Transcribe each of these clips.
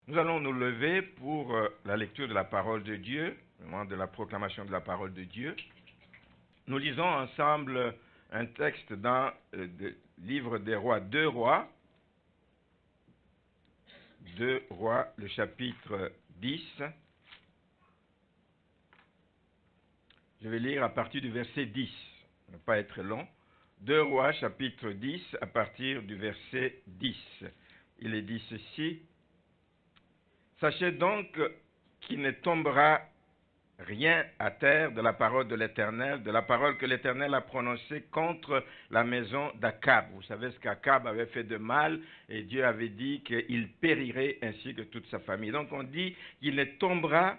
Nous allons nous lever pour la lecture de la parole de Dieu, au moment de la proclamation de la parole de Dieu. Nous lisons ensemble un texte dans le livre des rois, 2 rois, le chapitre 10. Je vais lire à partir du verset 10, ça ne va pas être long. 2 rois, chapitre 10, à partir du verset 10. Il est dit ceci: Sachez donc qu'il ne tombera rien à terre de la parole de l'Éternel, de la parole que l'Éternel a prononcée contre la maison d'Akab. Vous savez ce qu'Akab avait fait de mal, et Dieu avait dit qu'il périrait ainsi que toute sa famille. Donc on dit qu'il ne tombera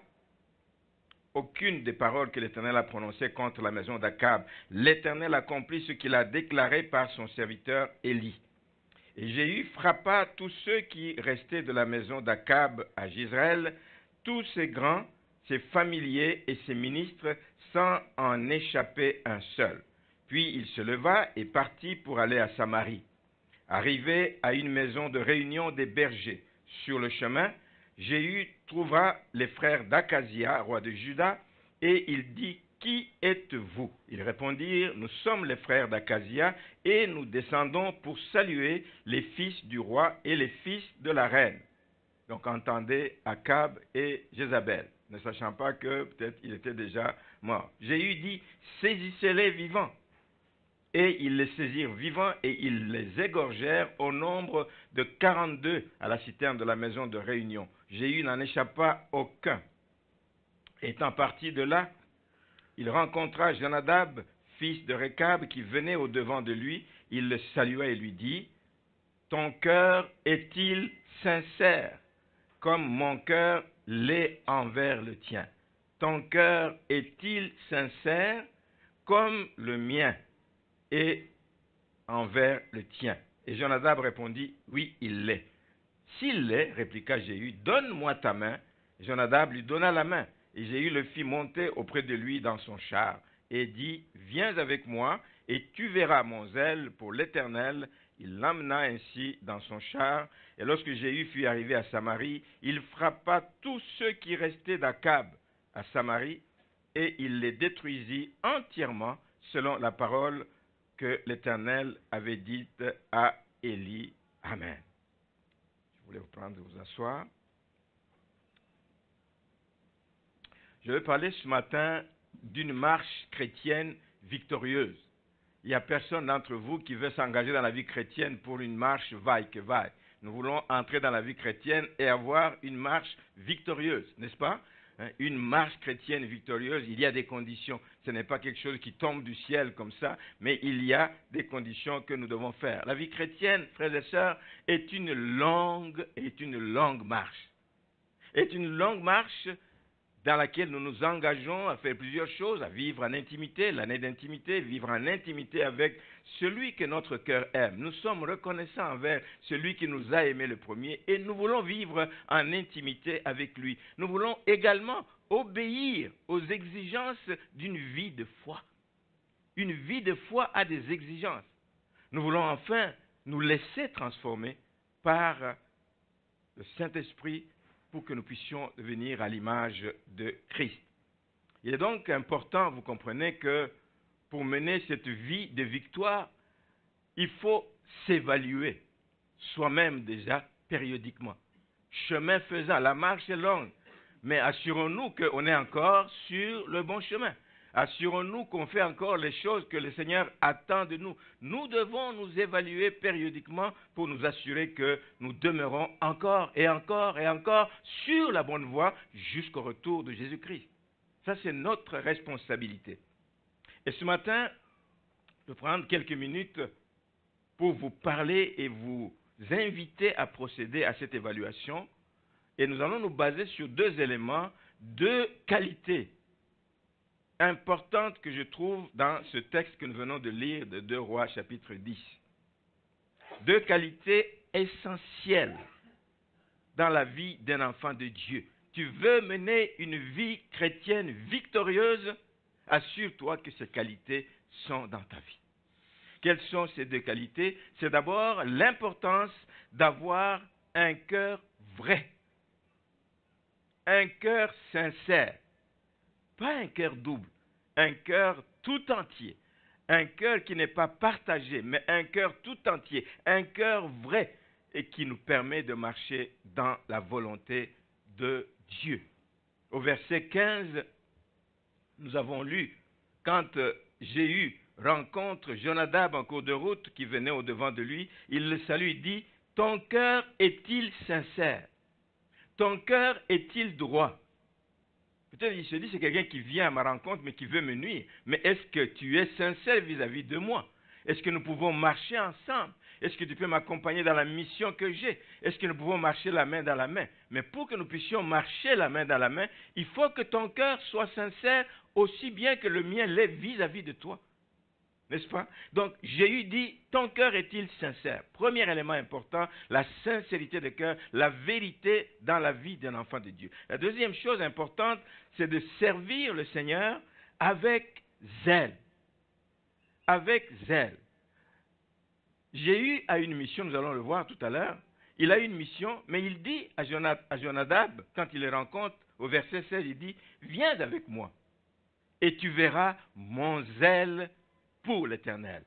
aucune des paroles que l'Éternel a prononcées contre la maison d'Akab. L'Éternel accomplit ce qu'il a déclaré par son serviteur Élie. Et Jéhu frappa tous ceux qui restaient de la maison d'Akab à Jezreel, tous ses grands, ses familiers et ses ministres, sans en échapper un seul. Puis il se leva et partit pour aller à Samarie. Arrivé à une maison de réunion des bergers, sur le chemin, Jéhu trouva les frères d'Akazia, roi de Juda, et il dit: Qui êtes-vous? Ils répondirent: Nous sommes les frères d'Akazia, et nous descendons pour saluer les fils du roi et les fils de la reine. Donc entendez Akab et Jézabel, ne sachant pas que peut-être il était déjà mort. Jéhu dit: Saisissez-les vivants. Et ils les saisirent vivants et ils les égorgèrent au nombre de 42 à la citerne de la maison de réunion. Jéhu n'en échappa aucun. Étant parti de là, il rencontra Jonadab, fils de Rekab, qui venait au-devant de lui. Il le salua et lui dit: Ton cœur est-il sincère, comme mon cœur l'est envers le tien? Ton cœur est-il sincère, comme le mien et envers le tien? Et Jonadab répondit: Oui, il l'est. S'il l'est, répliqua Jéhu, donne-moi ta main. Jonadab lui donna la main, et Jéhu le fit monter auprès de lui dans son char, et dit: Viens avec moi, et tu verras mon zèle pour l'Éternel. Il l'emmena ainsi dans son char, et lorsque Jéhu fut arrivé à Samarie, il frappa tous ceux qui restaient d'Akab à Samarie, et il les détruisit entièrement, selon la parole que l'Éternel avait dite à Élie. Amen. Je voulais vous prendre de vous asseoir. Je vais parler ce matin d'une marche chrétienne victorieuse. Il n'y a personne d'entre vous qui veut s'engager dans la vie chrétienne pour une marche vaille que vaille. Nous voulons entrer dans la vie chrétienne et avoir une marche victorieuse, n'est-ce pas? Une marche chrétienne victorieuse, il y a des conditions. Ce n'est pas quelque chose qui tombe du ciel comme ça, mais il y a des conditions que nous devons faire. La vie chrétienne, frères et sœurs, est une longue marche. Est une longue marche dans laquelle nous nous engageons à faire plusieurs choses, à vivre en intimité, l'année d'intimité, vivre en intimité avec celui que notre cœur aime. Nous sommes reconnaissants envers celui qui nous a aimés le premier et nous voulons vivre en intimité avec lui. Nous voulons également obéir aux exigences d'une vie de foi. Une vie de foi a des exigences. Nous voulons enfin nous laisser transformer par le Saint-Esprit pour que nous puissions devenir à l'image de Christ. Il est donc important, vous comprenez, que pour mener cette vie de victoire, il faut s'évaluer soi-même déjà périodiquement. Chemin faisant, la marche est longue, mais assurons-nous qu'on est encore sur le bon chemin. Assurons-nous qu'on fait encore les choses que le Seigneur attend de nous. Nous devons nous évaluer périodiquement pour nous assurer que nous demeurons encore et encore et encore sur la bonne voie jusqu'au retour de Jésus-Christ. Ça, c'est notre responsabilité. Et ce matin, je vais prendre quelques minutes pour vous parler et vous inviter à procéder à cette évaluation. Et nous allons nous baser sur 2 éléments, 2 qualités importante que je trouve dans ce texte que nous venons de lire de 2 Rois chapitre 10. 2 qualités essentielles dans la vie d'un enfant de Dieu. Tu veux mener une vie chrétienne victorieuse, assure-toi que ces qualités sont dans ta vie. Quelles sont ces 2 qualités? C'est d'abord l'importance d'avoir un cœur vrai. un cœur sincère, pas un cœur double, un cœur tout entier, un cœur qui n'est pas partagé, mais un cœur tout entier, un cœur vrai et qui nous permet de marcher dans la volonté de Dieu. Au verset 15, nous avons lu, quand Jéhu rencontre Jonadab en cours de route qui venait au-devant de lui, il le salue et dit, « Ton cœur est-il sincère? Ton cœur est-il droit ?» Peut-être il se dit, c'est quelqu'un qui vient à ma rencontre mais qui veut me nuire. Mais est-ce que tu es sincère vis-à-vis de moi? Est-ce que nous pouvons marcher ensemble? Est-ce que tu peux m'accompagner dans la mission que j'ai? Est-ce que nous pouvons marcher la main dans la main? Mais pour que nous puissions marcher la main dans la main, il faut que ton cœur soit sincère aussi bien que le mien l'est vis-à-vis de toi. N'est-ce pas? Donc, Jéhu dit, ton cœur est-il sincère? Premier élément important, la sincérité de cœur, la vérité dans la vie d'un enfant de Dieu. La deuxième chose importante, c'est de servir le Seigneur avec zèle. Avec zèle. Jéhu a une mission, nous allons le voir tout à l'heure. Il a une mission, mais il dit à Jonadab, quand il le rencontre, au verset 16, il dit, viens avec moi et tu verras mon zèle pour l'Éternel.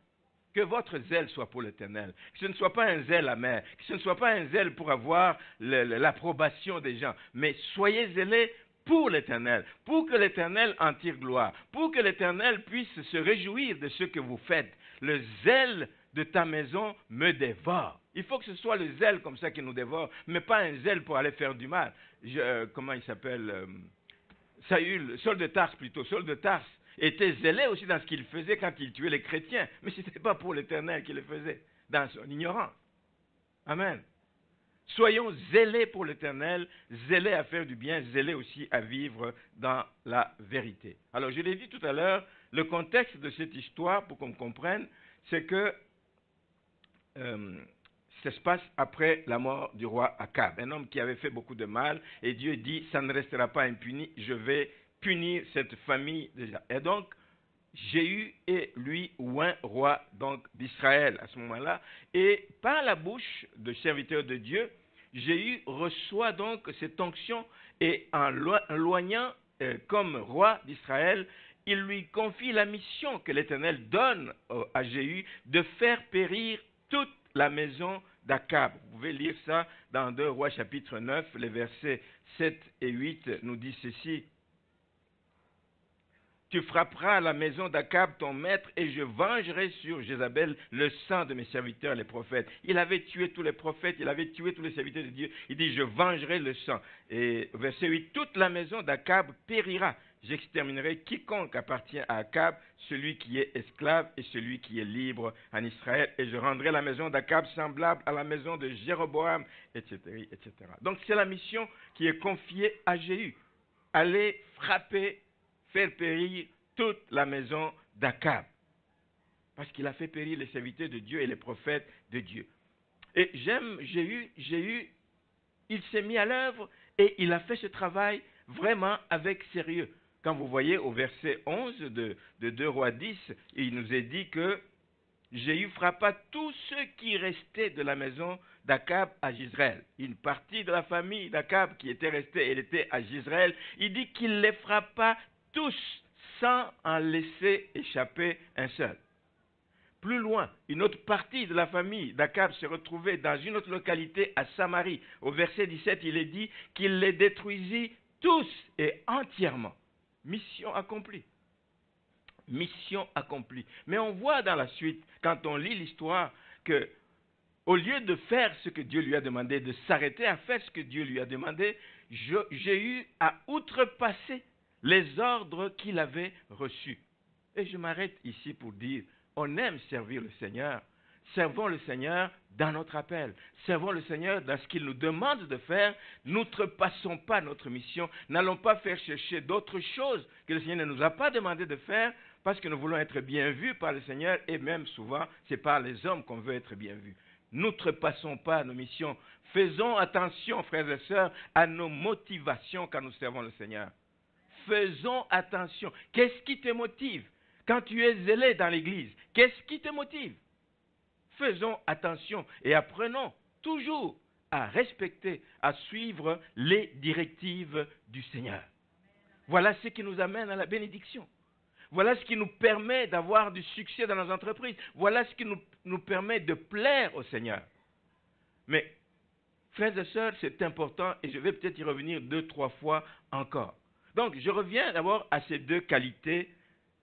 Que votre zèle soit pour l'Éternel. Que ce ne soit pas un zèle amer. Que ce ne soit pas un zèle pour avoir l'approbation des gens. Mais soyez zélés pour l'Éternel. Pour que l'Éternel en tire gloire. Pour que l'Éternel puisse se réjouir de ce que vous faites. Le zèle de ta maison me dévore. Il faut que ce soit le zèle comme ça qui nous dévore. Mais pas un zèle pour aller faire du mal. Comment il s'appelle Saül de Tarse plutôt. Saül de Tarse était zélé aussi dans ce qu'il faisait quand il tuait les chrétiens. Mais ce n'était pas pour l'Éternel qu'il le faisait, dans son ignorance. Amen. Soyons zélés pour l'Éternel, zélés à faire du bien, zélés aussi à vivre dans la vérité. Alors, je l'ai dit tout à l'heure, le contexte de cette histoire, pour qu'on comprenne, c'est que ça se passe après la mort du roi Akab, un homme qui avait fait beaucoup de mal, et Dieu dit, ça ne restera pas impuni, je vais punir cette famille déjà. Et donc, Jéhu est lui oint roi donc d'Israël à ce moment-là, et par la bouche de serviteur de Dieu, Jéhu reçoit donc cette onction, et en loignant comme roi d'Israël, il lui confie la mission que l'Éternel donne à Jéhu de faire périr toute la maison d'Akab. Vous pouvez lire ça dans 2 Rois chapitre 9, les versets 7 et 8 nous disent ceci. Tu frapperas la maison d'Akab, ton maître, et je vengerai sur Jézabel le sang de mes serviteurs, les prophètes. Il avait tué tous les prophètes, il avait tué tous les serviteurs de Dieu. Il dit, je vengerai le sang. Et verset 8, toute la maison d'Akab périra. J'exterminerai quiconque appartient à Akab, celui qui est esclave et celui qui est libre en Israël. Et je rendrai la maison d'Akab semblable à la maison de Jéroboam, etc., etc. Donc c'est la mission qui est confiée à Jéhu. Aller frapper, faire périr toute la maison d'Akab. Parce qu'il a fait périr les serviteurs de Dieu et les prophètes de Dieu. Et j'aime Jéhu, il s'est mis à l'œuvre et il a fait ce travail vraiment avec sérieux. Quand vous voyez au verset 11 de 2 Rois 10, il nous est dit que Jéhu frappa tous ceux qui restaient de la maison d'Akab à Jezreel. Une partie de la famille d'Akab qui était restée, elle était à Jezreel. Il dit qu'il les frappa tous sans en laisser échapper un seul. Plus loin, une autre partie de la famille d'Akab se retrouvait dans une autre localité à Samarie. Au verset 17, il est dit qu'il les détruisit tous et entièrement. Mission accomplie. Mission accomplie. Mais on voit dans la suite, quand on lit l'histoire, que au lieu de faire ce que Dieu lui a demandé, de s'arrêter à faire ce que Dieu lui a demandé, Jéhu a outrepassé les ordres qu'il avait reçus. Et je m'arrête ici pour dire, on aime servir le Seigneur. Servons le Seigneur dans notre appel. Servons le Seigneur dans ce qu'il nous demande de faire. N'outrepassons pas notre mission. N'allons pas faire chercher d'autres choses que le Seigneur ne nous a pas demandé de faire parce que nous voulons être bien vus par le Seigneur et même souvent, c'est par les hommes qu'on veut être bien vus. N'outrepassons pas nos missions. Faisons attention, frères et sœurs, à nos motivations quand nous servons le Seigneur. Faisons attention. Qu'est-ce qui te motive quand tu es zélé dans l'église? Qu'est-ce qui te motive? Faisons attention et apprenons toujours à respecter, à suivre les directives du Seigneur. Voilà ce qui nous amène à la bénédiction. Voilà ce qui nous permet d'avoir du succès dans nos entreprises. Voilà ce qui nous permet de plaire au Seigneur. Mais, frères et sœurs, c'est important et je vais peut-être y revenir 2-3 fois encore. Donc, je reviens d'abord à ces deux qualités.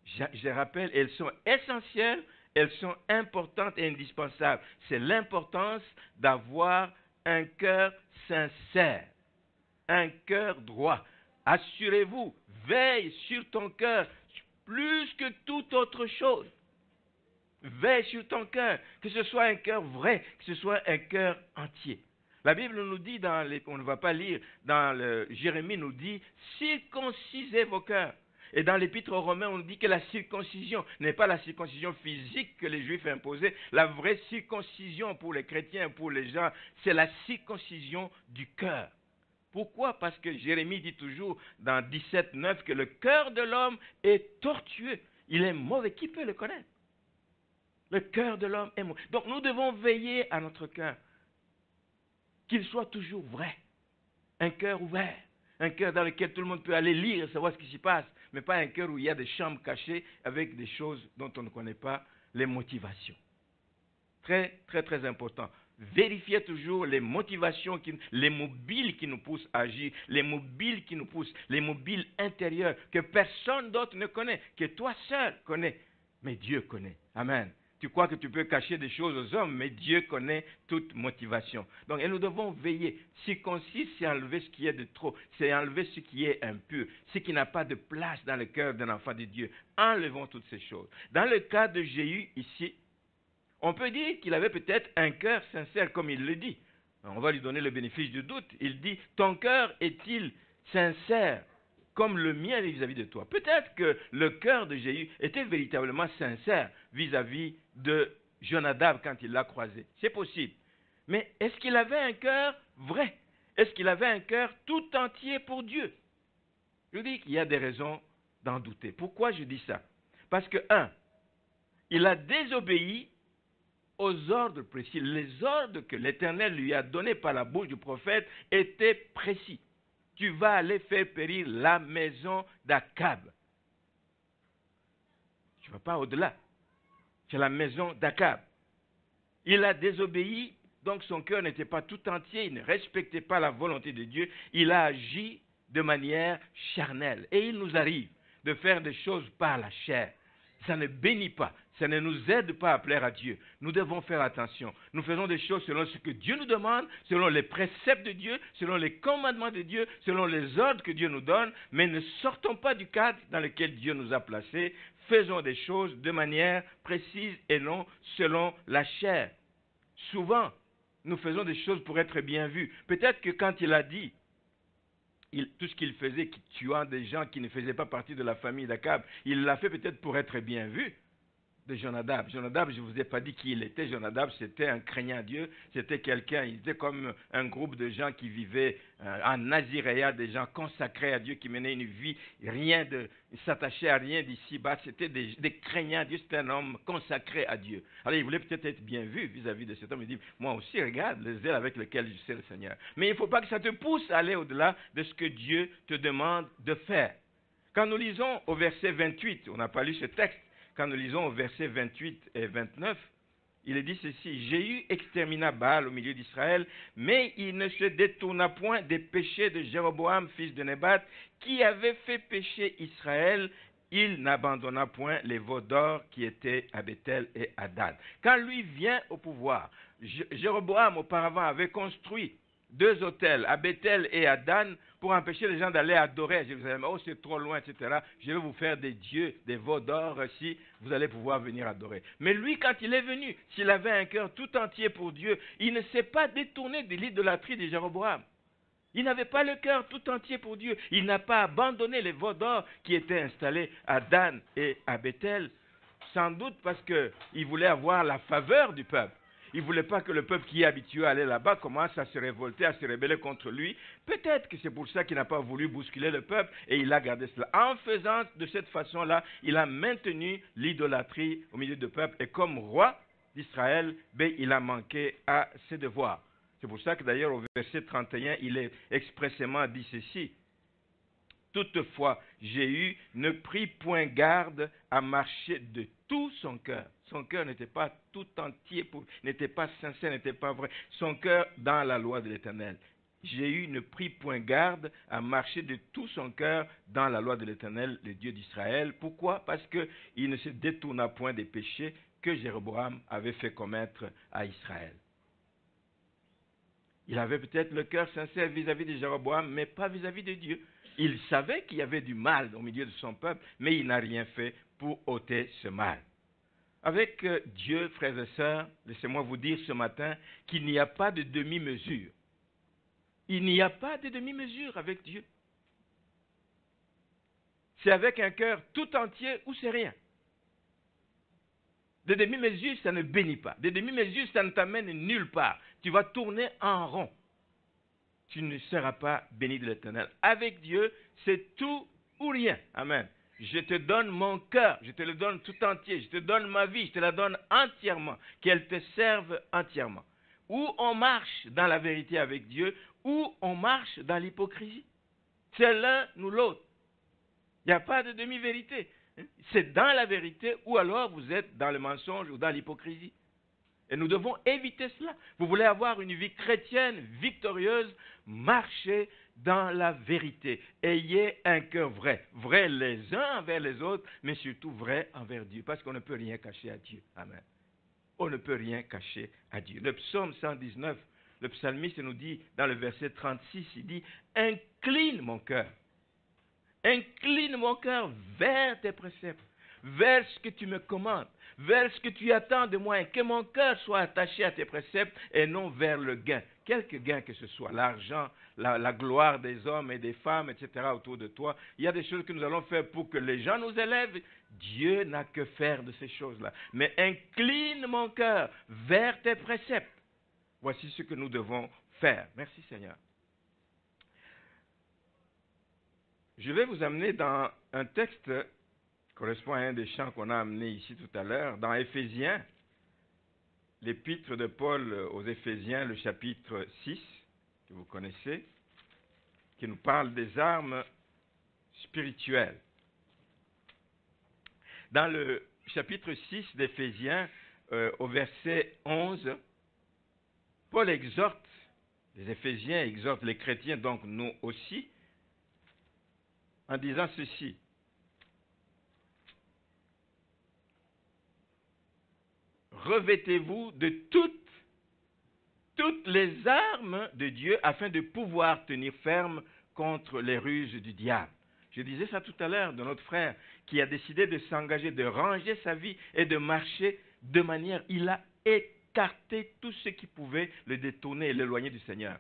Je rappelle, elles sont essentielles, elles sont importantes et indispensables. C'est l'importance d'avoir un cœur sincère, un cœur droit. Assurez-vous, veille sur ton cœur plus que toute autre chose. Veille sur ton cœur, que ce soit un cœur vrai, que ce soit un cœur entier. La Bible nous dit, on ne va pas lire, Jérémie nous dit, circoncisez vos cœurs. Et dans l'Épître aux Romains, on nous dit que la circoncision n'est pas la circoncision physique que les Juifs imposaient. La vraie circoncision pour les chrétiens, pour les gens, c'est la circoncision du cœur. Pourquoi? Parce que Jérémie dit toujours dans 17:9 que le cœur de l'homme est tortueux. Il est mauvais. Qui peut le connaître? Le cœur de l'homme est mauvais. Donc nous devons veiller à notre cœur. Qu'il soit toujours vrai. Un cœur ouvert. Un cœur dans lequel tout le monde peut aller lire et savoir ce qui s'y passe. Mais pas un cœur où il y a des chambres cachées avec des choses dont on ne connaît pas les motivations. Très, très, très important. Vérifiez toujours les motivations, les mobiles qui nous poussent à agir, les mobiles qui nous poussent, les mobiles intérieurs que personne d'autre ne connaît, que toi seul connais. Mais Dieu connaît. Amen. Tu crois que tu peux cacher des choses aux hommes, mais Dieu connaît toute motivation. Donc, et nous devons veiller. Circoncis, c'est enlever ce qui est de trop, c'est enlever ce qui est impur, ce qui n'a pas de place dans le cœur d'un enfant de Dieu. Enlevons toutes ces choses. Dans le cas de Jéhu, ici, on peut dire qu'il avait peut-être un cœur sincère, comme il le dit. On va lui donner le bénéfice du doute. Il dit, ton cœur est-il sincère comme le mien vis-à-vis de toi? Peut-être que le cœur de Jéhu était véritablement sincère vis-à-vis de Jonadab quand il l'a croisé. C'est possible. Mais est-ce qu'il avait un cœur vrai? Est-ce qu'il avait un cœur tout entier pour Dieu? Je dis qu'il y a des raisons d'en douter. Pourquoi je dis ça? Parce que, il a désobéi aux ordres précis. Les ordres que l'Éternel lui a donnés par la bouche du prophète étaient précis. Tu vas aller faire périr la maison d'Akab. Tu ne vas pas au-delà. C'est la maison d'Akab. Il a désobéi, donc son cœur n'était pas tout entier, il ne respectait pas la volonté de Dieu. Il a agi de manière charnelle. Et il nous arrive de faire des choses par la chair. Ça ne bénit pas. Ça ne nous aide pas à plaire à Dieu. Nous devons faire attention. Nous faisons des choses selon ce que Dieu nous demande, selon les préceptes de Dieu, selon les commandements de Dieu, selon les ordres que Dieu nous donne, mais ne sortons pas du cadre dans lequel Dieu nous a placés. Faisons des choses de manière précise et non selon la chair. Souvent, nous faisons des choses pour être bien vus. Peut-être que quand il a dit tout ce qu'il faisait, tuant des gens qui ne faisaient pas partie de la famille d'Akab, il l'a fait peut-être pour être bien vu de Jonadab. Jonadab, je ne vous ai pas dit qui il était. Jonadab, c'était un craignant Dieu. C'était quelqu'un, il était comme un groupe de gens qui vivaient en Naziréa, des gens consacrés à Dieu, qui menaient une vie, ils ne s'attachaient à rien d'ici-bas. C'était des craignants Dieu, c'était un homme consacré à Dieu. Alors, il voulait peut-être être bien vu vis-à-vis de cet homme. Il dit, moi aussi, regarde les zèles avec lesquels je sers le Seigneur. Mais il ne faut pas que ça te pousse à aller au-delà de ce que Dieu te demande de faire. Quand nous lisons au verset 28, on n'a pas lu ce texte, quand nous lisons au verset 28 et 29, il est dit ceci, Jéhu extermina Baal au milieu d'Israël, mais il ne se détourna point des péchés de Jéroboam, fils de Nébat, qui avait fait pécher Israël. Il n'abandonna point les veaux d'or qui étaient à Bethel et à Dan. Quand lui vient au pouvoir, Jéroboam auparavant avait construit 2 autels à Bethel et à Dan pour empêcher les gens d'aller adorer à Jérusalem. Oh, c'est trop loin, etc. Je vais vous faire des dieux, des veaux d'or, si vous allez pouvoir venir adorer. Mais lui, quand il est venu, s'il avait un cœur tout entier pour Dieu, il ne s'est pas détourné de l'idolâtrie de Jéroboam. Il n'avait pas le cœur tout entier pour Dieu. Il n'a pas abandonné les veaux d'or qui étaient installés à Dan et à Bethel, sans doute parce qu'il voulait avoir la faveur du peuple. Il ne voulait pas que le peuple qui est habitué à aller là-bas commence à se révolter, à se rebeller contre lui. Peut-être que c'est pour ça qu'il n'a pas voulu bousculer le peuple et il a gardé cela. En faisant de cette façon-là, il a maintenu l'idolâtrie au milieu du peuple et comme roi d'Israël, il a manqué à ses devoirs. C'est pour ça que d'ailleurs au verset 31, il est expressément dit ceci. Toutefois, Jéhu ne prit point garde à marcher de tout son cœur. Son cœur n'était pas tout entier, n'était pas sincère, n'était pas vrai. Son cœur dans la loi de l'Éternel. Jéhu ne prit point garde à marcher de tout son cœur dans la loi de l'Éternel, le Dieu d'Israël. Pourquoi? Parce qu'il ne se détourna point des péchés que Jéroboam avait fait commettre à Israël. Il avait peut-être le cœur sincère vis-à-vis de Jéroboam, mais pas vis-à-vis de Dieu. Il savait qu'il y avait du mal au milieu de son peuple, mais il n'a rien fait pour ôter ce mal. Avec Dieu, frères et sœurs, laissez-moi vous dire ce matin qu'il n'y a pas de demi-mesure. Il n'y a pas de demi-mesure avec Dieu. C'est avec un cœur tout entier ou c'est rien. Des demi-mesures, ça ne bénit pas. Des demi-mesures, ça ne t'amène nulle part. Tu vas tourner en rond. Tu ne seras pas béni de l'Éternel. Avec Dieu, c'est tout ou rien. Amen. Je te donne mon cœur, je te le donne tout entier, je te donne ma vie, je te la donne entièrement, qu'elle te serve entièrement. Ou on marche dans la vérité avec Dieu, ou on marche dans l'hypocrisie. C'est l'un ou l'autre. Il n'y a pas de demi-vérité. C'est dans la vérité, ou alors vous êtes dans le mensonge ou dans l'hypocrisie. Et nous devons éviter cela. Vous voulez avoir une vie chrétienne victorieuse, marchez dans la vérité. Ayez un cœur vrai. Vrai les uns envers les autres, mais surtout vrai envers Dieu. Parce qu'on ne peut rien cacher à Dieu. Amen. On ne peut rien cacher à Dieu. Le psaume 119, le psalmiste nous dit, dans le verset 36, il dit, « Incline mon cœur. Incline mon cœur vers tes préceptes, vers ce que tu me commandes, vers ce que tu attends de moi, et que mon cœur soit attaché à tes préceptes et non vers le gain. Quelque gain que ce soit, l'argent, la gloire des hommes et des femmes, etc. autour de toi. Il y a des choses que nous allons faire pour que les gens nous élèvent. Dieu n'a que faire de ces choses-là. Mais incline mon cœur vers tes préceptes. Voici ce que nous devons faire. Merci Seigneur. Je vais vous amener dans un texte qui correspond à un des chants qu'on a amené ici tout à l'heure, dans Éphésiens, l'épître de Paul aux Éphésiens, le chapitre 6, que vous connaissez, qui nous parle des armes spirituelles. Dans le chapitre 6 d'Éphésiens, au verset 11, Paul exhorte, les Éphésiens exhortent les chrétiens, donc nous aussi, en disant ceci. Revêtez-vous de toutes les armes de Dieu afin de pouvoir tenir ferme contre les ruses du diable. Je disais ça tout à l'heure de notre frère qui a décidé de s'engager, de ranger sa vie et de marcher de manière, il a écarté tout ce qui pouvait le détourner et l'éloigner du Seigneur.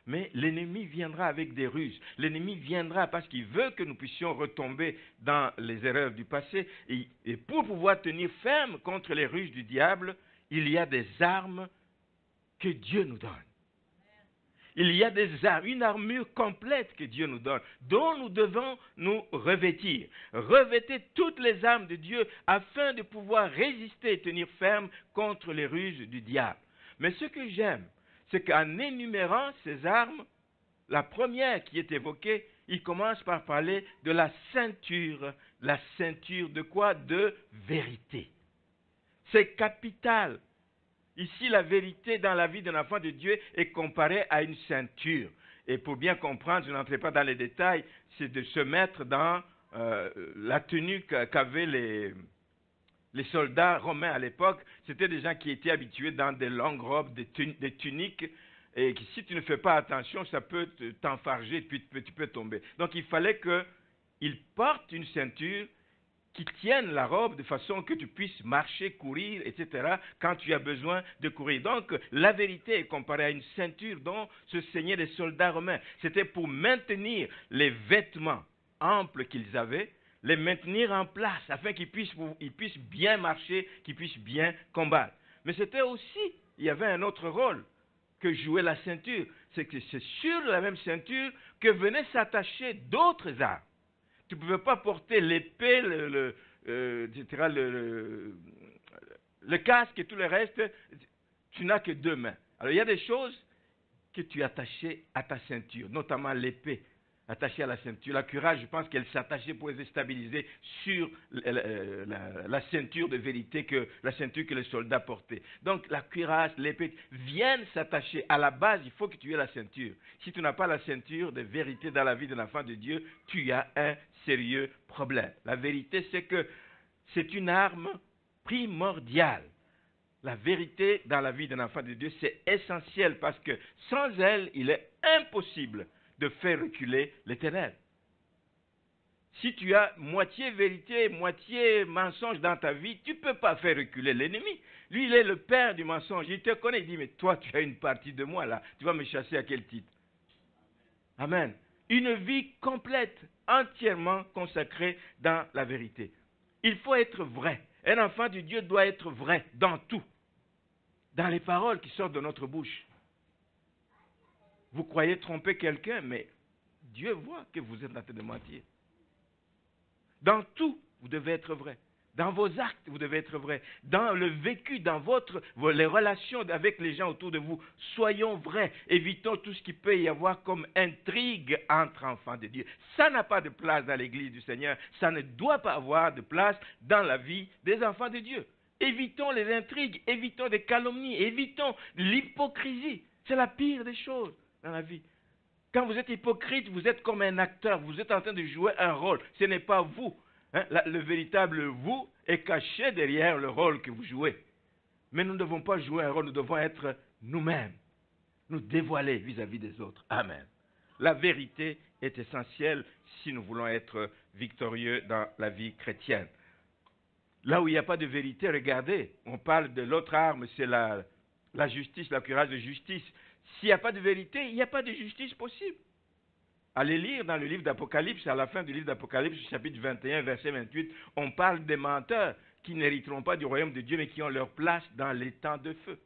Mais l'ennemi viendra avec des ruses. L'ennemi viendra parce qu'il veut que nous puissions retomber dans les erreurs du passé. Et pour pouvoir tenir ferme contre les ruses du diable, il y a des armes que Dieu nous donne. Il y a des armes, une armure complète que Dieu nous donne, dont nous devons nous revêtir. Revêtez toutes les armes de Dieu afin de pouvoir résister et tenir ferme contre les ruses du diable. Mais ce que j'aime, c'est qu'en énumérant ces armes, la première qui est évoquée, il commence par parler de la ceinture. La ceinture de quoi? De vérité. C'est capital. Ici, la vérité dans la vie d'un enfant de Dieu est comparée à une ceinture. Et pour bien comprendre, je n'entrerai pas dans les détails, c'est de se mettre dans la tenue qu'avaient les soldats romains à l'époque. C'était des gens qui étaient habitués dans des longues robes, des tuniques, et que si tu ne fais pas attention, ça peut t'enfarger et puis tu peux tomber. Donc il fallait qu'ils portent une ceinture qui tienne la robe de façon que tu puisses marcher, courir, etc. quand tu as besoin de courir. Donc la vérité est comparée à une ceinture dont se ceignaient les soldats romains. C'était pour maintenir les vêtements amples qu'ils avaient, les maintenir en place afin qu'ils puissent bien marcher, qu'ils puissent bien combattre. Mais c'était aussi, il y avait un autre rôle que jouait la ceinture. C'est que c'est sur la même ceinture que venaient s'attacher d'autres armes. Tu ne pouvais pas porter l'épée, etc., le casque et tout le reste. Tu n'as que deux mains. Alors il y a des choses que tu es attaché à ta ceinture, notamment l'épée attachée à la ceinture. La cuirasse, je pense qu'elle s'attachait pour les stabiliser sur la ceinture de vérité, la ceinture que les soldats portaient. Donc la cuirasse, l'épée viennent s'attacher. À la base, il faut que tu aies la ceinture. Si tu n'as pas la ceinture de vérité dans la vie de l'enfant de Dieu, tu as un sérieux problème. La vérité, c'est que c'est une arme primordiale. La vérité dans la vie d'un enfant de Dieu, c'est essentiel parce que sans elle, il est impossible de faire reculer l'Éternel. Si tu as moitié vérité, moitié mensonge dans ta vie, tu ne peux pas faire reculer l'ennemi. Lui, il est le père du mensonge. Il te connaît, il dit, mais toi, tu as une partie de moi là. Tu vas me chasser à quel titre? Amen. Une vie complète, entièrement consacrée dans la vérité. Il faut être vrai. Un enfant de Dieu doit être vrai dans tout. Dans les paroles qui sortent de notre bouche. Vous croyez tromper quelqu'un, mais Dieu voit que vous êtes en train de mentir. Dans tout, vous devez être vrai. Dans vos actes, vous devez être vrai. Dans le vécu, dans les relations avec les gens autour de vous, soyons vrais. Évitons tout ce qui peut y avoir comme intrigue entre enfants de Dieu. Ça n'a pas de place dans l'Église du Seigneur. Ça ne doit pas avoir de place dans la vie des enfants de Dieu. Évitons les intrigues, évitons des calomnies, évitons l'hypocrisie. C'est la pire des choses dans la vie. Quand vous êtes hypocrite, vous êtes comme un acteur, vous êtes en train de jouer un rôle. Ce n'est pas vous. Le véritable vous est caché derrière le rôle que vous jouez. Mais nous ne devons pas jouer un rôle, nous devons être nous-mêmes. Nous dévoiler vis-à-vis des autres. Amen. La vérité est essentielle si nous voulons être victorieux dans la vie chrétienne. Là où il n'y a pas de vérité, regardez, on parle de l'autre arme, c'est la justice, la cuirasse de justice. S'il n'y a pas de vérité, il n'y a pas de justice possible. Allez lire dans le livre d'Apocalypse, à la fin du livre d'Apocalypse, chapitre 21, verset 28, on parle des menteurs qui n'hériteront pas du royaume de Dieu, mais qui ont leur place dans les temps de feu.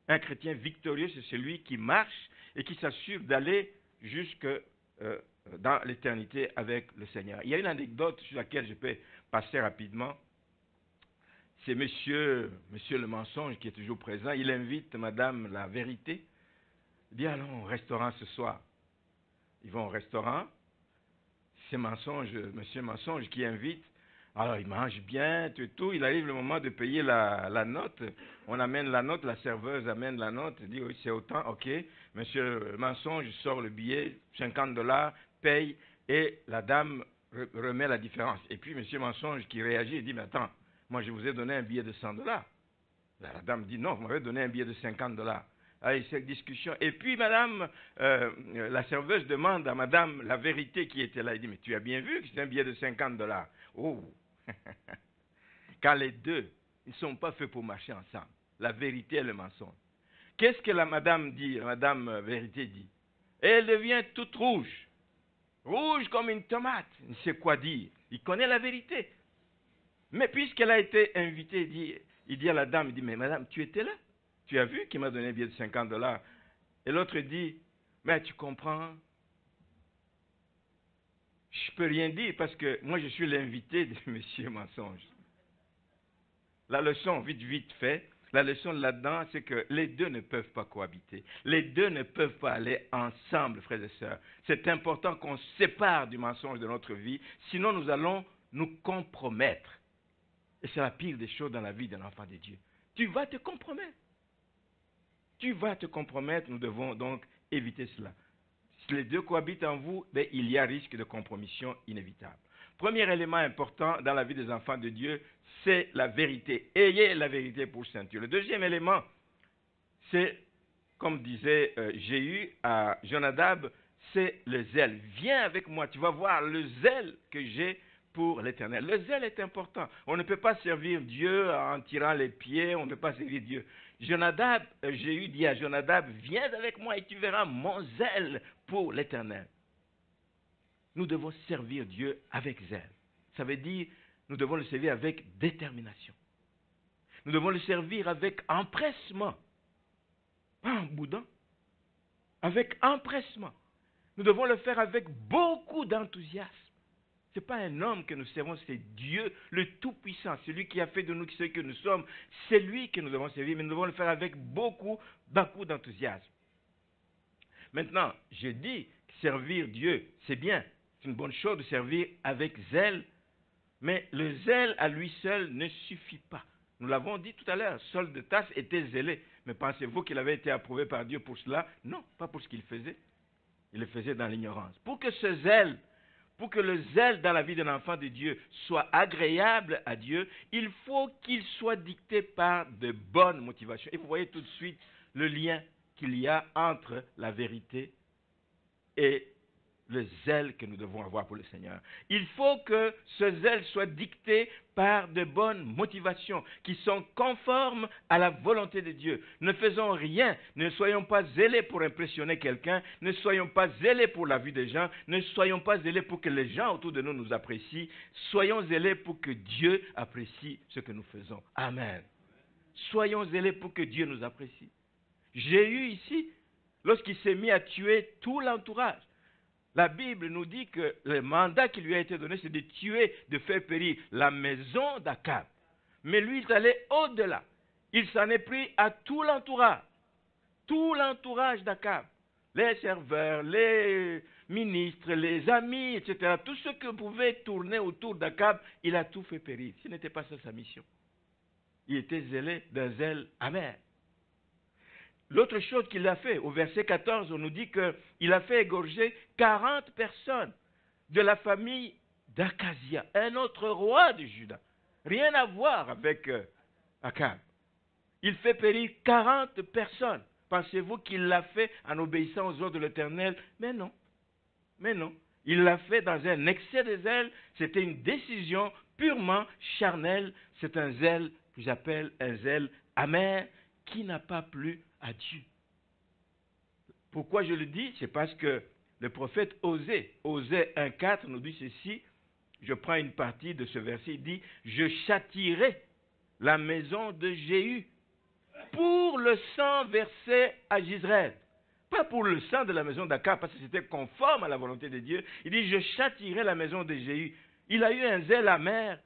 Un chrétien victorieux, c'est celui qui marche et qui s'assure d'aller jusque dans l'éternité avec le Seigneur. Il y a une anecdote sur laquelle je peux passer rapidement. C'est monsieur le mensonge qui est toujours présent. Il invite madame la vérité. Il dit, allons au restaurant ce soir. Ils vont au restaurant. C'est monsieur mensonge qui invite. Alors il mange bien, tout. Il arrive le moment de payer la note. On amène la note, la serveuse amène la note. Elle dit, oui, c'est autant, ok. Monsieur mensonge sort le billet, $50, paye, et la dame remet la différence. Et puis monsieur mensonge qui réagit, il dit, mais attends, moi je vous ai donné un billet de $100. La dame dit, non, vous m'avez donné un billet de $50. Allez, cette discussion. Et puis madame, la serveuse demande à madame la vérité qui était là. Il dit, mais tu as bien vu que c'est un billet de $50. Oh. Quand les deux, ils ne sont pas faits pour marcher ensemble. La vérité et le mensonge. Qu'est-ce que la madame dit, la madame vérité dit? Et elle devient toute rouge. Rouge comme une tomate. Il ne sait quoi dire. Il connaît la vérité. Mais puisqu'elle a été invitée, il dit à la dame, il dit, mais madame, tu étais là? Tu as vu qu'il m'a donné un billet de $50? Et l'autre dit, mais tu comprends? Je ne peux rien dire parce que moi je suis l'invité de monsieur mensonge. La leçon, vite fait, la leçon là-dedans, c'est que les deux ne peuvent pas cohabiter. Les deux ne peuvent pas aller ensemble, frères et sœurs. C'est important qu'on se sépare du mensonge de notre vie, sinon nous allons nous compromettre. Et c'est la pire des choses dans la vie d'un enfant de Dieu. Tu vas te compromettre. Tu vas te compromettre, nous devons donc éviter cela. Si les deux cohabitent en vous, ben, il y a risque de compromission inévitable. Premier élément important dans la vie des enfants de Dieu, c'est la vérité. Ayez la vérité pour ceinture. Le deuxième élément, c'est, comme disait Jéhu à Jonadab, c'est le zèle. Viens avec moi, tu vas voir le zèle que j'ai pour l'Éternel. Le zèle est important. On ne peut pas servir Dieu en tirant les pieds, on ne peut pas servir Dieu. Jéhu dit à Jonadab, viens avec moi et tu verras mon zèle pour l'Éternel. Nous devons servir Dieu avec zèle. Ça veut dire, nous devons le servir avec détermination. Nous devons le servir avec empressement. Pas en boudant. Avec empressement. Nous devons le faire avec beaucoup d'enthousiasme. Ce n'est pas un homme que nous servons, c'est Dieu, le Tout-Puissant, celui qui a fait de nous ce que nous sommes. C'est lui que nous devons servir, mais nous devons le faire avec beaucoup d'enthousiasme. Maintenant, je dis que servir Dieu, c'est bien. C'est une bonne chose de servir avec zèle, mais le zèle à lui seul ne suffit pas. Nous l'avons dit tout à l'heure, Saul de Tarse était zélé. Mais pensez-vous qu'il avait été approuvé par Dieu pour cela? Non, pas pour ce qu'il faisait. Il le faisait dans l'ignorance. Pour que ce zèle, pour que le zèle dans la vie d'un enfant de Dieu soit agréable à Dieu, il faut qu'il soit dicté par de bonnes motivations. Et vous voyez tout de suite le lien qu'il y a entre la vérité et le zèle que nous devons avoir pour le Seigneur. Il faut que ce zèle soit dicté par de bonnes motivations qui sont conformes à la volonté de Dieu. Ne faisons rien, ne soyons pas zélés pour impressionner quelqu'un, ne soyons pas zélés pour la vue des gens, ne soyons pas zélés pour que les gens autour de nous nous apprécient, soyons zélés pour que Dieu apprécie ce que nous faisons. Amen. Soyons zélés pour que Dieu nous apprécie. Jéhu ici, lorsqu'il s'est mis à tuer tout l'entourage, la Bible nous dit que le mandat qui lui a été donné, c'est de tuer, de faire périr la maison d'Akab. Mais lui, il est allé au-delà. Il s'en est pris à tout l'entourage d'Akab. Les serveurs, les ministres, les amis, etc. Tout ce que pouvait tourner autour d'Akab, il a tout fait périr. Ce n'était pas ça sa mission. Il était zélé d'un zèle amer. L'autre chose qu'il a fait, au verset 14, on nous dit qu'il a fait égorger 40 personnes de la famille d'Akazia, un autre roi de Juda. Rien à voir avec Akab. Il fait périr 40 personnes. Pensez-vous qu'il l'a fait en obéissant aux ordres de l'Éternel? Mais non. Mais non. Il l'a fait dans un excès de zèle. C'était une décision purement charnelle. C'est un zèle que j'appelle un zèle amer qui n'a pas plu à Dieu. Pourquoi je le dis? C'est parce que le prophète Osée 1,4 nous dit ceci. Je prends une partie de ce verset. Il dit: je châtierai la maison de Jéhu pour le sang versé à Jezreel. Pas pour le sang de la maison d'Akab, parce que c'était conforme à la volonté de Dieu. Il dit: je châtierai la maison de Jéhu. Il a eu un zèle amer,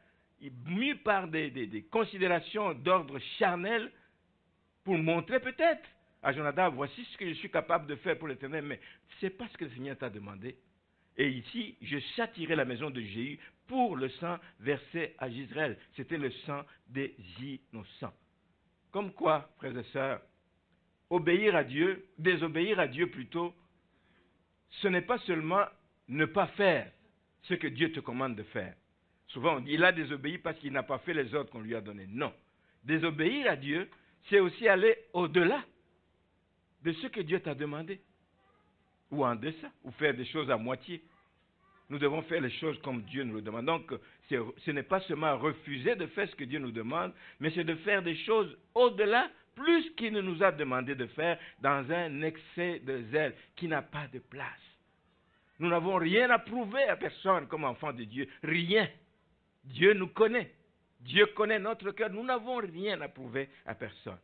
mu par des considérations d'ordre charnel, pour montrer peut-être à Jonadab: voici ce que je suis capable de faire pour l'Éternel, mais ce n'est pas ce que le Seigneur t'a demandé. Et ici, je châtierai la maison de Jéhu pour le sang versé à Jezreel. C'était le sang des innocents. Comme quoi, frères et sœurs, obéir à Dieu, désobéir à Dieu plutôt, ce n'est pas seulement ne pas faire ce que Dieu te commande de faire. Souvent on dit: il a désobéi parce qu'il n'a pas fait les ordres qu'on lui a donnés. Non. Désobéir à Dieu, c'est aussi aller au-delà de ce que Dieu t'a demandé. Ou en deçà, ou faire des choses à moitié. Nous devons faire les choses comme Dieu nous le demande. Donc, ce n'est pas seulement refuser de faire ce que Dieu nous demande, mais c'est de faire des choses au-delà, plus qu'il ne nous a demandé de faire, dans un excès de zèle qui n'a pas de place. Nous n'avons rien à prouver à personne comme enfants de Dieu. Rien. Dieu nous connaît. Dieu connaît notre cœur. Nous n'avons rien à prouver à personne.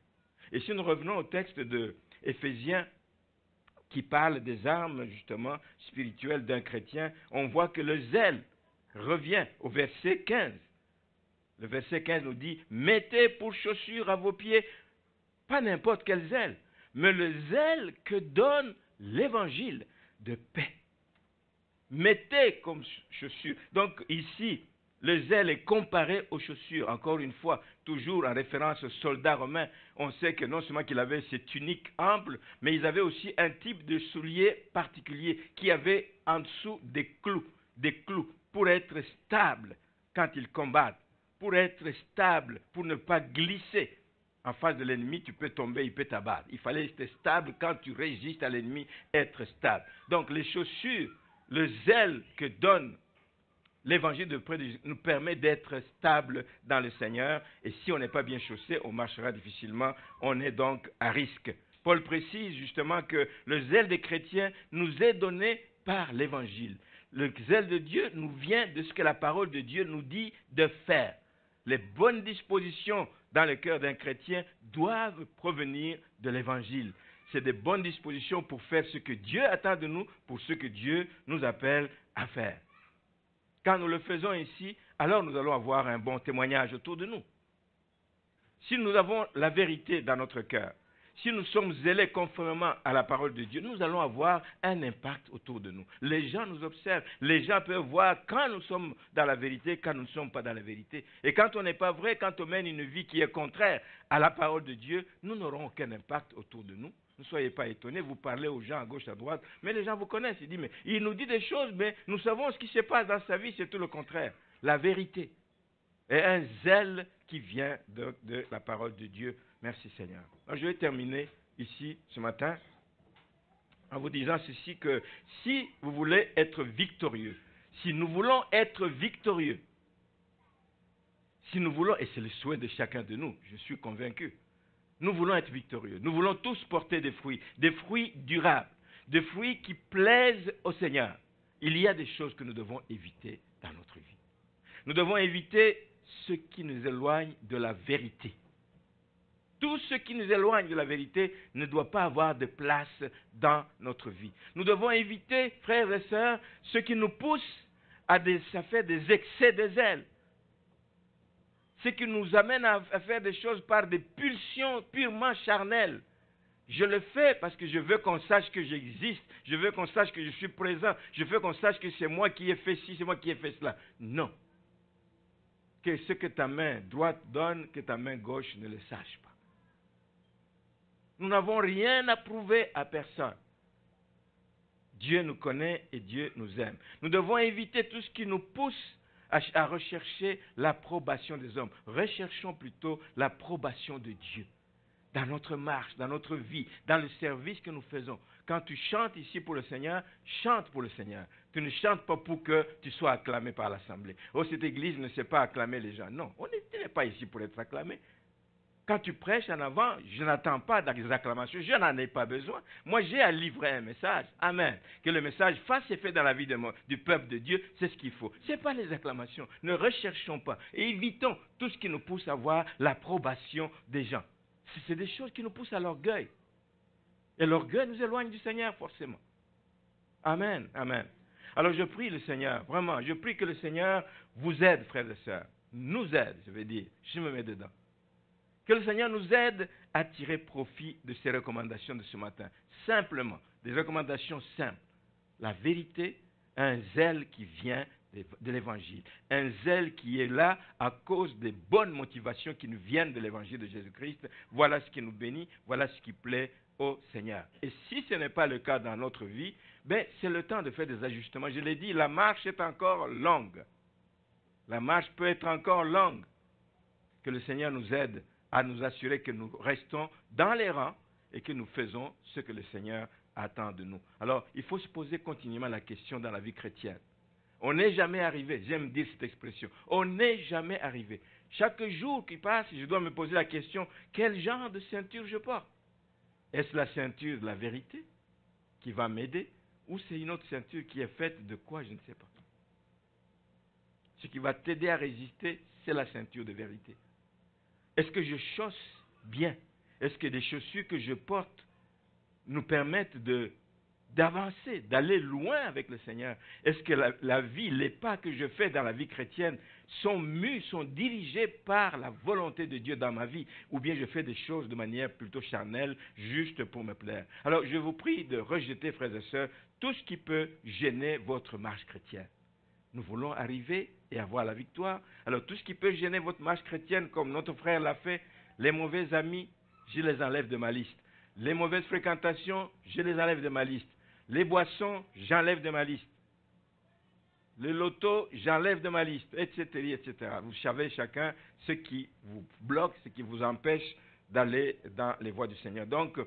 Et si nous revenons au texte de Éphésiens, qui parle des armes, justement, spirituelles d'un chrétien, on voit que le zèle revient au verset 15. Le verset 15 nous dit: mettez pour chaussure à vos pieds, pas n'importe quel zèle, mais le zèle que donne l'évangile de paix. Mettez comme chaussure. Donc ici, le zèle est comparé aux chaussures. Encore une fois, toujours en référence aux soldats romains, on sait que non seulement qu'il avait ces tuniques amples, mais ils avaient aussi un type de souliers particulier qui avait en dessous des clous pour être stable quand ils combattent, pour être stable, pour ne pas glisser. En face de l'ennemi, tu peux tomber, il peut t'abattre. Il fallait être stable quand tu résistes à l'ennemi, être stable. Donc les chaussures, le zèle que donne l'évangile de paix nous permet d'être stable dans le Seigneur. Et si on n'est pas bien chaussé, on marchera difficilement. On est donc à risque. Paul précise justement que le zèle des chrétiens nous est donné par l'évangile. Le zèle de Dieu nous vient de ce que la parole de Dieu nous dit de faire. Les bonnes dispositions dans le cœur d'un chrétien doivent provenir de l'évangile. C'est des bonnes dispositions pour faire ce que Dieu attend de nous, pour ce que Dieu nous appelle à faire. Quand nous le faisons ici, alors nous allons avoir un bon témoignage autour de nous. Si nous avons la vérité dans notre cœur, si nous sommes zélés conformément à la parole de Dieu, nous allons avoir un impact autour de nous. Les gens nous observent. Les gens peuvent voir quand nous sommes dans la vérité, quand nous ne sommes pas dans la vérité. Et quand on n'est pas vrai, quand on mène une vie qui est contraire à la parole de Dieu, nous n'aurons aucun impact autour de nous. Ne soyez pas étonnés, vous parlez aux gens à gauche, à droite, mais les gens vous connaissent. Ils disent, mais il nous dit des choses, mais nous savons ce qui se passe dans sa vie, c'est tout le contraire. La vérité. Et un zèle qui vient de la parole de Dieu. Merci Seigneur. Alors, je vais terminer ici ce matin en vous disant ceci, que si vous voulez être victorieux, si nous voulons être victorieux, si nous voulons, et c'est le souhait de chacun de nous, je suis convaincu, nous voulons être victorieux, nous voulons tous porter des fruits durables, des fruits qui plaisent au Seigneur. Il y a des choses que nous devons éviter dans notre vie. Nous devons éviter ce qui nous éloigne de la vérité. Tout ce qui nous éloigne de la vérité ne doit pas avoir de place dans notre vie. Nous devons éviter, frères et sœurs, ce qui nous pousse à faire des excès de zèle. Ce qui nous amène à faire des choses par des pulsions purement charnelles. Je le fais parce que je veux qu'on sache que j'existe. Je veux qu'on sache que je suis présent. Je veux qu'on sache que c'est moi qui ai fait ci, c'est moi qui ai fait cela. Non. Que ce que ta main droite donne, que ta main gauche ne le sache pas. Nous n'avons rien à prouver à personne. Dieu nous connaît et Dieu nous aime. Nous devons éviter tout ce qui nous pousse à rechercher l'approbation des hommes. Recherchons plutôt l'approbation de Dieu. Dans notre marche, dans notre vie, dans le service que nous faisons. Quand tu chantes ici pour le Seigneur, chante pour le Seigneur. Tu ne chantes pas pour que tu sois acclamé par l'Assemblée. Oh, cette église ne sait pas acclamer les gens. Non, on n'est pas ici pour être acclamé. Quand tu prêches en avant, je n'attends pas des acclamations, je n'en ai pas besoin. Moi, j'ai à livrer un message. Amen. Que le message fasse effet dans la vie du peuple de Dieu, c'est ce qu'il faut. Ce n'est pas les acclamations. Ne recherchons pas. Et évitons tout ce qui nous pousse à voir l'approbation des gens. C'est des choses qui nous poussent à l'orgueil. Et l'orgueil nous éloigne du Seigneur, forcément. Amen. Amen. Alors, je prie le Seigneur, vraiment, je prie que le Seigneur vous aide, frères et sœurs. Nous aide, je veux dire. Je me mets dedans. Que le Seigneur nous aide à tirer profit de ces recommandations de ce matin. Simplement, des recommandations simples. La vérité, un zèle qui vient de l'Évangile. Un zèle qui est là à cause des bonnes motivations qui nous viennent de l'Évangile de Jésus-Christ. Voilà ce qui nous bénit, voilà ce qui plaît au Seigneur. Et si ce n'est pas le cas dans notre vie, c'est le temps de faire des ajustements. Je l'ai dit, la marche est encore longue. La marche peut être encore longue. Que le Seigneur nous aide à nous assurer que nous restons dans les rangs et que nous faisons ce que le Seigneur attend de nous. Alors, il faut se poser continuellement la question dans la vie chrétienne. On n'est jamais arrivé, j'aime dire cette expression, on n'est jamais arrivé. Chaque jour qui passe, je dois me poser la question, quel genre de ceinture je porte? Est-ce la ceinture de la vérité qui va m'aider ou c'est une autre ceinture qui est faite de quoi, je ne sais pas. Ce qui va t'aider à résister, c'est la ceinture de vérité. Est-ce que je chausse bien? Est-ce que les chaussures que je porte nous permettent d'avancer, d'aller loin avec le Seigneur? Est-ce que la vie, les pas que je fais dans la vie chrétienne sont mus, sont dirigés par la volonté de Dieu dans ma vie? Ou bien je fais des choses de manière plutôt charnelle, juste pour me plaire? Alors je vous prie de rejeter, frères et sœurs, tout ce qui peut gêner votre marche chrétienne. Nous voulons arriver et avoir la victoire. Alors tout ce qui peut gêner votre marche chrétienne, comme notre frère l'a fait, les mauvais amis, je les enlève de ma liste. Les mauvaises fréquentations, je les enlève de ma liste. Les boissons, j'enlève de ma liste. Le loto, j'enlève de ma liste, etc., etc. Vous savez chacun ce qui vous bloque, ce qui vous empêche d'aller dans les voies du Seigneur. Donc,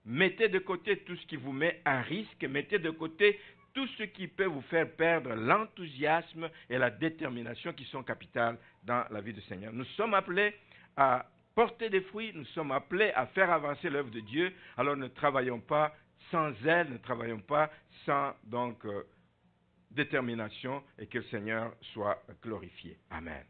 mettez de côté tout ce qui vous met à risque, mettez de côté tout ce qui peut vous faire perdre l'enthousiasme et la détermination qui sont capitales dans la vie du Seigneur. Nous sommes appelés à porter des fruits, nous sommes appelés à faire avancer l'œuvre de Dieu. Alors ne travaillons pas sans zèle, ne travaillons pas sans détermination et que le Seigneur soit glorifié. Amen.